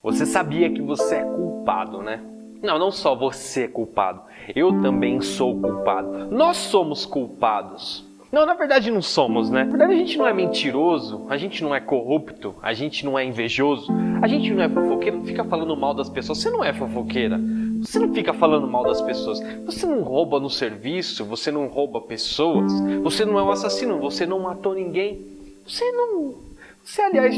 Você sabia que você é culpado, né? Não só você é culpado. Eu também sou culpado. Nós somos culpados. Não, na verdade não somos, né? Na verdade a gente não é mentiroso, a gente não é corrupto, a gente não é invejoso, a gente não é fofoqueiro, não fica falando mal das pessoas. Você não é fofoqueira. Você não fica falando mal das pessoas. Você não rouba no serviço, você não rouba pessoas. Você não é um assassino, você não matou ninguém. Você, aliás,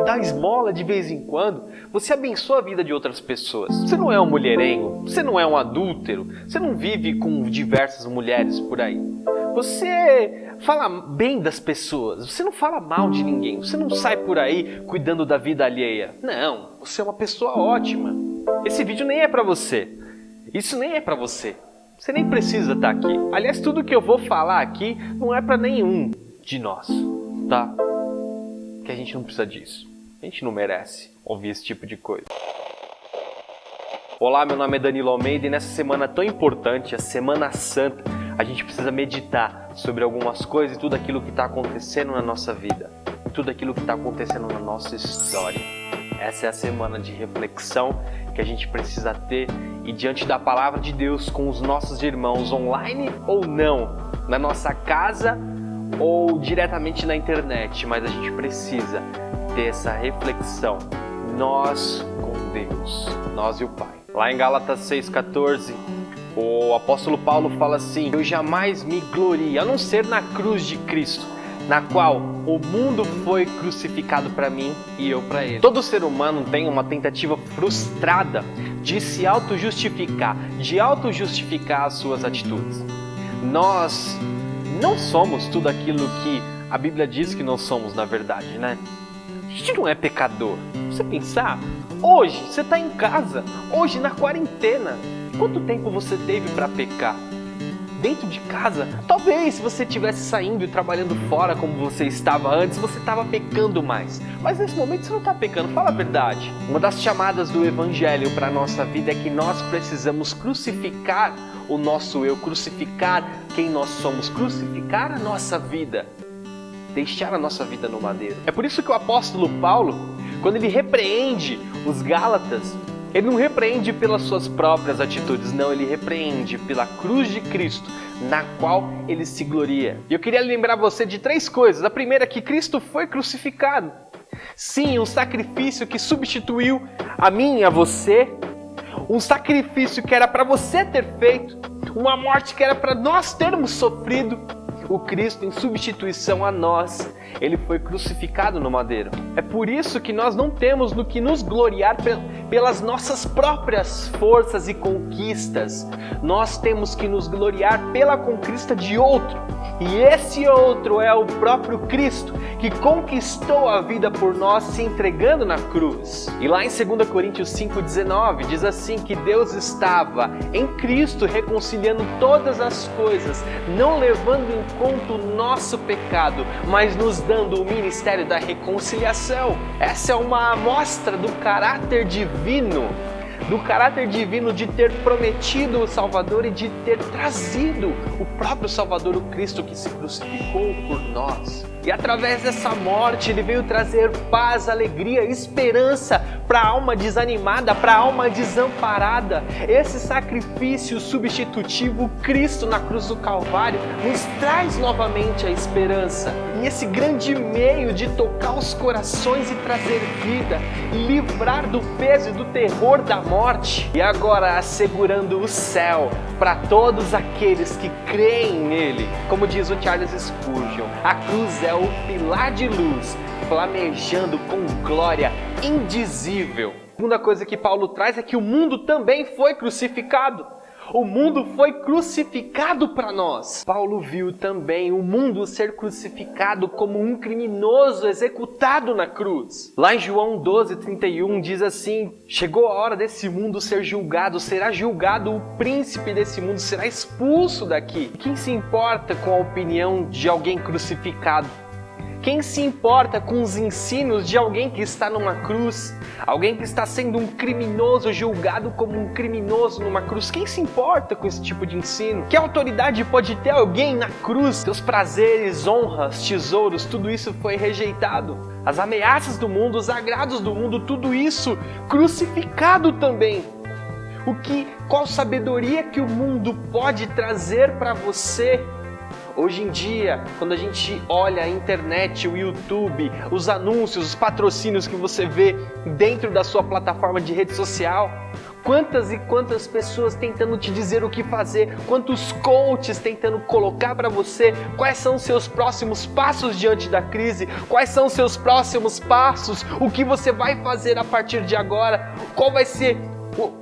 dá esmola de vez em quando. Você abençoa a vida de outras pessoas. Você não é um mulherengo. Você não é um adúltero. Você não vive com diversas mulheres por aí. Você fala bem das pessoas. Você não fala mal de ninguém. Você não sai por aí cuidando da vida alheia. Não, você é uma pessoa ótima. Esse vídeo nem é pra você. Isso nem é pra você. Você nem precisa estar aqui. Aliás, tudo que eu vou falar aqui não é pra nenhum de nós, tá? Que a gente não precisa disso. A gente não merece ouvir esse tipo de coisa. Olá, meu nome é Danilo Almeida e nessa semana tão importante, a Semana Santa, a gente precisa meditar sobre algumas coisas e tudo aquilo que está acontecendo na nossa vida. Tudo aquilo que está acontecendo na nossa história. Essa é a semana de reflexão que a gente precisa ter e diante da palavra de Deus com os nossos irmãos online ou não, na nossa casa ou diretamente na internet, mas a gente precisa ter essa reflexão, nós com Deus, nós e o Pai. Lá em Gálatas 6,14, o apóstolo Paulo fala assim: eu jamais me glorie, a não ser na cruz de Cristo, na qual o mundo foi crucificado para mim e eu para ele. Todo ser humano tem uma tentativa frustrada de se auto-justificar, de auto-justificar as suas atitudes. Nós não somos tudo aquilo que a Bíblia diz que nós somos, na verdade, né? A gente não é pecador. Você pensar, hoje você está em casa, hoje na quarentena, quanto tempo você teve para pecar? Dentro de casa? Talvez se você estivesse saindo e trabalhando fora como você estava antes, você estava pecando mais. Mas nesse momento você não está pecando, fala a verdade. Uma das chamadas do Evangelho para a nossa vida é que nós precisamos crucificar o nosso eu, crucificar quem nós somos, crucificar a nossa vida, deixar a nossa vida no madeiro. É por isso que o apóstolo Paulo, quando ele repreende os Gálatas, ele não repreende pelas suas próprias atitudes, não, ele repreende pela cruz de Cristo, na qual ele se gloria. E eu queria lembrar você de 3 coisas. A primeira é que Cristo foi crucificado. Sim, um sacrifício que substituiu a mim e a você. Um sacrifício que era para você ter feito. Uma morte que era para nós termos sofrido. O Cristo, em substituição a nós, ele foi crucificado no madeiro. É por isso que nós não temos no que nos gloriar pelas nossas próprias forças e conquistas. Nós temos que nos gloriar pela conquista de outro. E esse outro é o próprio Cristo, que conquistou a vida por nós se entregando na cruz. E lá em 2 Coríntios 5,19 diz assim que Deus estava em Cristo reconciliando todas as coisas, não levando em conta o nosso pecado, mas nos dando o ministério da reconciliação. Essa é uma amostra do caráter divino de ter prometido o Salvador e de ter trazido o próprio Salvador, o Cristo que se crucificou por nós. E através dessa morte ele veio trazer paz, alegria, esperança para a alma desanimada, para a alma desamparada. Esse sacrifício substitutivo, Cristo na cruz do Calvário, nos traz novamente a esperança. E esse grande meio de tocar os corações e trazer vida, livrar do peso e do terror da morte. E agora assegurando o céu para todos aqueles que creem nele. Como diz o Charles Spurgeon, a cruz é o pilar de luz, flamejando com glória indizível. A segunda coisa que Paulo traz é que o mundo também foi crucificado. O mundo foi crucificado para nós. Paulo viu também o mundo ser crucificado como um criminoso executado na cruz. Lá em João 12:31 diz assim: chegou a hora desse mundo ser julgado, será julgado o príncipe desse mundo, será expulso daqui. Quem se importa com a opinião de alguém crucificado? Quem se importa com os ensinos de alguém que está numa cruz? Alguém que está sendo um criminoso, julgado como um criminoso numa cruz? Quem se importa com esse tipo de ensino? Que autoridade pode ter alguém na cruz? Seus prazeres, honras, tesouros, tudo isso foi rejeitado. As ameaças do mundo, os agrados do mundo, tudo isso crucificado também. Qual sabedoria que o mundo pode trazer para você? Hoje em dia, quando a gente olha a internet, o YouTube, os anúncios, os patrocínios que você vê dentro da sua plataforma de rede social, quantas e quantas pessoas tentando te dizer o que fazer, quantos coaches tentando colocar para você quais são os seus próximos passos diante da crise, quais são os seus próximos passos, o que você vai fazer a partir de agora, qual vai ser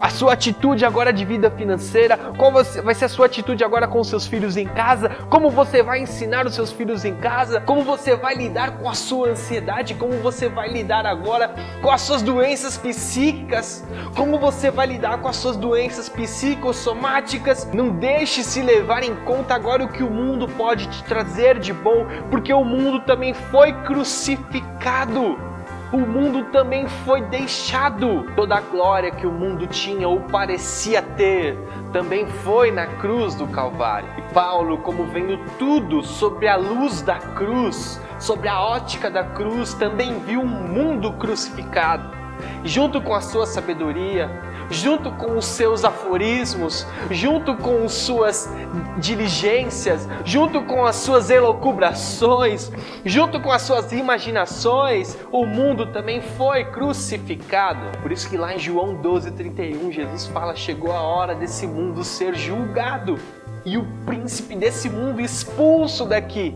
a sua atitude agora de vida financeira, qual vai ser a sua atitude agora com os seus filhos em casa, como você vai ensinar os seus filhos em casa, como você vai lidar com a sua ansiedade, como você vai lidar agora com as suas doenças psíquicas, como você vai lidar com as suas doenças psicossomáticas. Não deixe se levar em conta agora o que o mundo pode te trazer de bom, porque o mundo também foi crucificado. O mundo também foi deixado. Toda a glória que o mundo tinha ou parecia ter também foi na cruz do Calvário. E Paulo, como vendo tudo sobre a luz da cruz, sobre a ótica da cruz, também viu um mundo crucificado. Junto com a sua sabedoria, junto com os seus aforismos, junto com as suas diligências, junto com as suas elucubrações, junto com as suas imaginações, o mundo também foi crucificado. Por isso que lá em João 12:31, Jesus fala: chegou a hora desse mundo ser julgado e o príncipe desse mundo expulso daqui.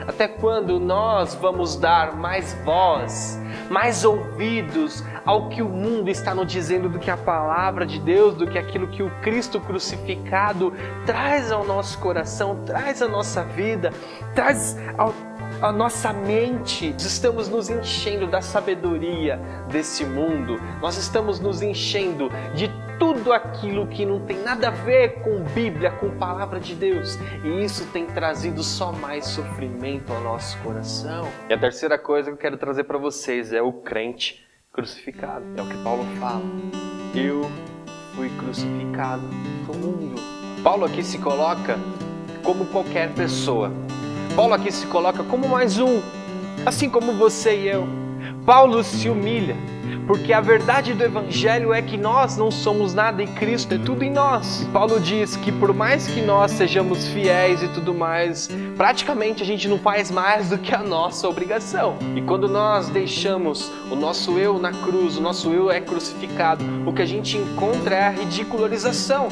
Até quando nós vamos dar mais voz, mais ouvidos ao que o mundo está nos dizendo do que a palavra de Deus, do que aquilo que o Cristo crucificado traz ao nosso coração, traz à nossa vida, traz a nossa mente? Nós estamos nos enchendo da sabedoria desse mundo, nós estamos nos enchendo de tudo aquilo que não tem nada a ver com Bíblia, com Palavra de Deus, e isso tem trazido só mais sofrimento ao nosso coração. E a terceira coisa que eu quero trazer para vocês é o crente crucificado. É o que Paulo fala: eu fui crucificado com o mundo. Paulo aqui se coloca como qualquer pessoa. Paulo aqui se coloca como mais um, assim como você e eu. Paulo se humilha, porque a verdade do Evangelho é que nós não somos nada e Cristo é tudo em nós. Paulo diz que por mais que nós sejamos fiéis e tudo mais, praticamente a gente não faz mais do que a nossa obrigação. E quando nós deixamos o nosso eu na cruz, o nosso eu é crucificado, o que a gente encontra é a ridicularização.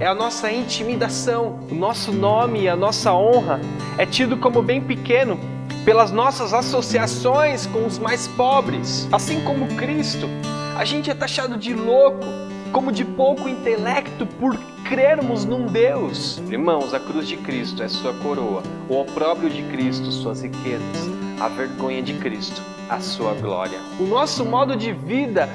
É a nossa intimidação, o nosso nome e a nossa honra é tido como bem pequeno pelas nossas associações com os mais pobres. Assim como Cristo, a gente é taxado de louco, como de pouco intelecto por crermos num Deus. Irmãos, a cruz de Cristo é sua coroa, o opróbrio de Cristo, suas riquezas, a vergonha de Cristo, a sua glória. O nosso modo de vida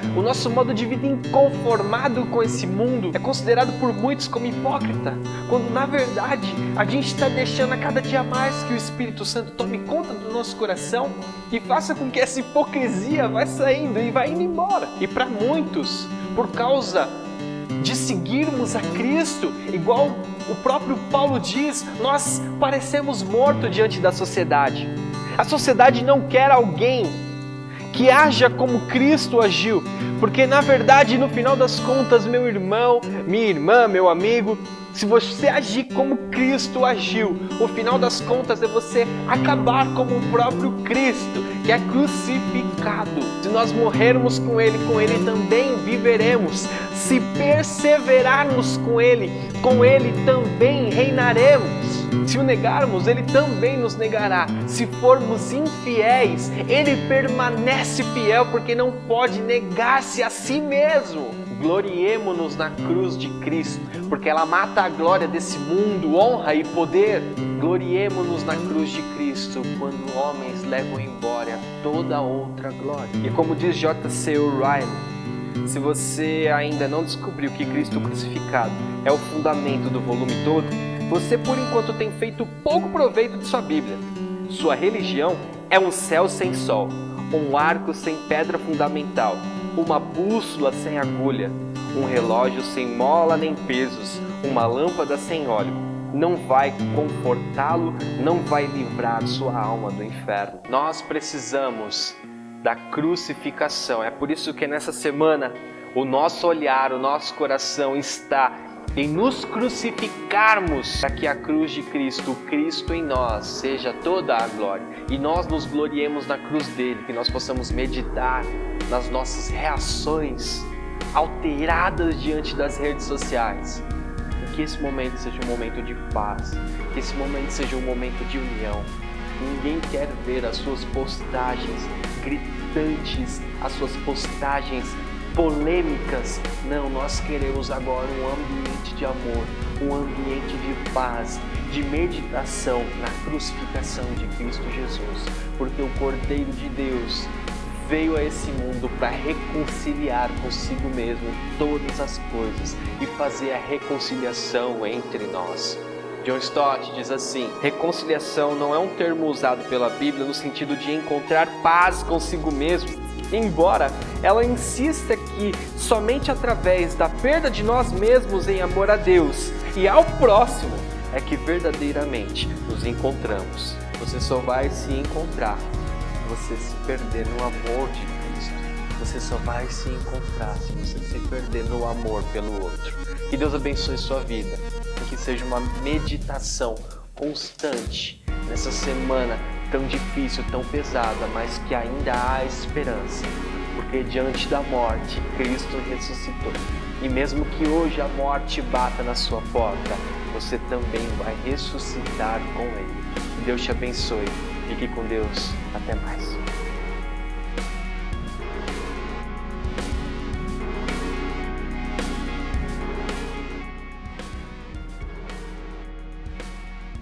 inconformado com esse mundo é considerado por muitos como hipócrita, quando na verdade a gente está deixando a cada dia mais que o Espírito Santo tome conta do nosso coração e faça com que essa hipocrisia vá saindo e vá indo embora. E para muitos, por causa de seguirmos a Cristo, igual o próprio Paulo diz, nós parecemos mortos diante da sociedade. A sociedade não quer alguém que haja como Cristo agiu, porque na verdade, no final das contas, meu irmão, minha irmã, meu amigo, se você agir como Cristo agiu, o final das contas é você acabar como o próprio Cristo, que é crucificado. Se nós morrermos com Ele também viveremos. Se perseverarmos com Ele também reinaremos. Se o negarmos, Ele também nos negará. Se formos infiéis, Ele permanece fiel, porque não pode negar-se a si mesmo. Gloriemo-nos na cruz de Cristo, porque ela mata a glória desse mundo, honra e poder. Gloriemo-nos na cruz de Cristo, quando homens levam embora toda outra glória. E como diz J.C. Ryle, se você ainda não descobriu que Cristo crucificado é o fundamento do volume todo, você por enquanto tem feito pouco proveito de sua Bíblia. Sua religião é um céu sem sol, um arco sem pedra fundamental, uma bússola sem agulha, um relógio sem mola nem pesos, uma lâmpada sem óleo. Não vai confortá-lo, não vai livrar sua alma do inferno. Nós precisamos da crucificação. É por isso que nessa semana o nosso olhar, o nosso coração está em nos crucificarmos para que a cruz de Cristo, o Cristo em nós, seja toda a glória. E nós nos gloriemos na cruz dele, que nós possamos meditar nas nossas reações alteradas diante das redes sociais. E que esse momento seja um momento de paz, que esse momento seja um momento de união. Ninguém quer ver as suas postagens gritantes, as suas postagens polêmicas. Não, nós queremos agora um ambiente de amor, um ambiente de paz, de meditação na crucificação de Cristo Jesus, porque o Cordeiro de Deus veio a esse mundo para reconciliar consigo mesmo todas as coisas e fazer a reconciliação entre nós. John Stott diz assim: reconciliação não é um termo usado pela Bíblia no sentido de encontrar paz consigo mesmo, embora ela insista que somente através da perda de nós mesmos em amor a Deus e ao próximo é que verdadeiramente nos encontramos. Você só vai se encontrar se você se perder no amor de Cristo. Você só vai se encontrar se você se perder no amor pelo outro. Que Deus abençoe sua vida. Que seja uma meditação constante nessa semana tão difícil, tão pesada, mas que ainda há esperança, porque diante da morte, Cristo ressuscitou. E mesmo que hoje a morte bata na sua porta, você também vai ressuscitar com Ele. Que Deus te abençoe. Fique com Deus. Até mais.